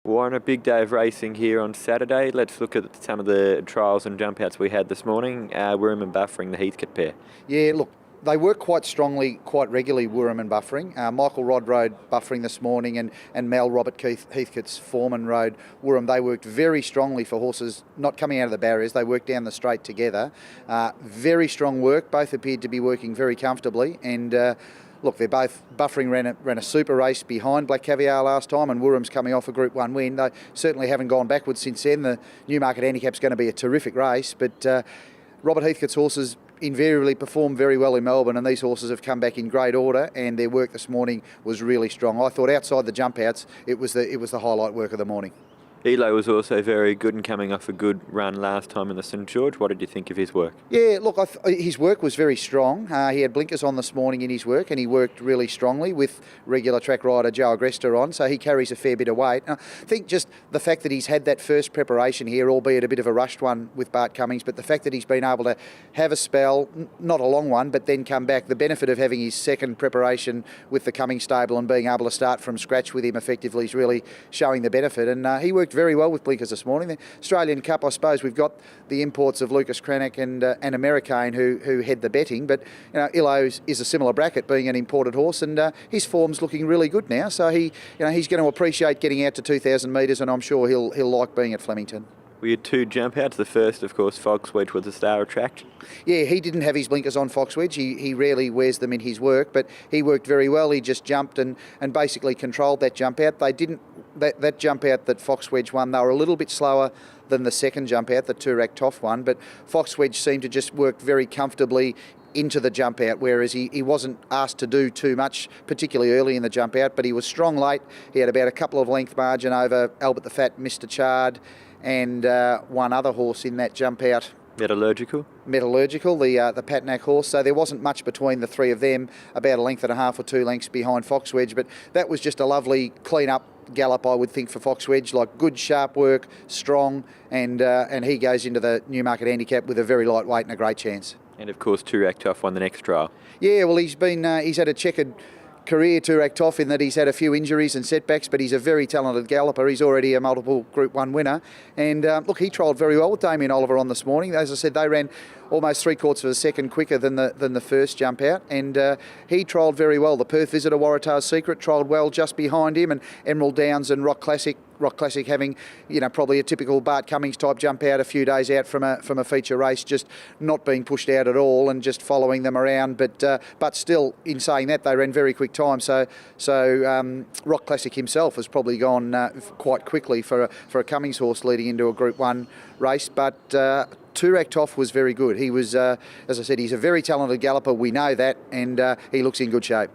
Warren, a big day of racing here on Saturday. Let's look at some of the trials and jump outs we had this morning. Wirram and Buffering, the Heathcote pair. Yeah, look, they work quite strongly, quite regularly, Wirram and Buffering. Michael Rod rode Buffering this morning and Mel Robert Heathcote's Foreman rode Wirram. They worked very strongly for horses not coming out of the barriers. They worked down the straight together. Very strong work. Both appeared to be working very comfortably. And look, they're both. Buffering ran a super race behind Black Caviar last time, and Wirram's coming off a Group 1 win. They certainly haven't gone backwards since then. The Newmarket Handicap's going to be a terrific race, but Robert Heathcote's horses invariably perform very well in Melbourne, and these horses have come back in great order, and their work this morning was really strong. I thought outside the jump outs, it was the highlight work of the morning. Elo was also very good and coming off a good run last time in the St George. What did you think of his work? Yeah, look, his work was very strong. He had blinkers on this morning in his work, and he worked really strongly with regular track rider Joe Agresta on, so he carries a fair bit of weight. I think just the fact that he's had that first preparation here, albeit a bit of a rushed one with Bart Cummings, but the fact that he's been able to have a spell, not a long one, but then come back, the benefit of having his second preparation with the Cummings stable and being able to start from scratch with him effectively is really showing the benefit, and he worked very well with blinkers this morning. The Australian Cup, I suppose, we've got the imports of Lucas Cranach and Americane who head the betting, but Illo is a similar bracket, being an imported horse, and his form's looking really good now. So he's going to appreciate getting out to 2,000 metres, and I'm sure he'll like being at Flemington. We had two jump outs. The first, of course, Foxwedge was a star attract. Yeah, he didn't have his blinkers on, Foxwedge. He rarely wears them in his work, but he worked very well. He just jumped and basically controlled that jump out. They didn't that jump out that Foxwedge won. They were a little bit slower than the second jump out, the Turak Toff one, but Foxwedge seemed to just work very comfortably into the jump out, whereas he wasn't asked to do too much, particularly early in the jump out, but he was strong late. He had about a couple of length margin over Albert the Fat, Mr. Chard, and one other horse in that jump out. Metallurgical, the Patnack horse. So there wasn't much between the three of them, about a length and a half or 2 lengths behind Foxwedge, but that was just a lovely clean-up gallop, I would think, for Foxwedge. Like, good sharp work, strong, and he goes into the Newmarket Handicap with a very light weight and a great chance. And of course, Turak Toff won the next trial. Yeah, well, he's had a checkered career, Turak Toff, in that he's had a few injuries and setbacks, but he's a very talented galloper. He's already a multiple Group 1 winner, and look, he trialled very well with Damien Oliver on this morning. As I said, they ran almost 3/4 of a second quicker than the first jump out, and he trialled very well. The Perth Visitor, Waratah's Secret, trialled well just behind him, and Emerald Downs and Rock Classic having, probably a typical Bart Cummings type jump out a few days out from a feature race, just not being pushed out at all and just following them around. But still, in saying that, they ran very quick time. So Rock Classic himself has probably gone quite quickly for a Cummings horse leading into a Group 1 race. But Turak Toff was very good. He was, as I said, he's a very talented galloper. We know that, and he looks in good shape.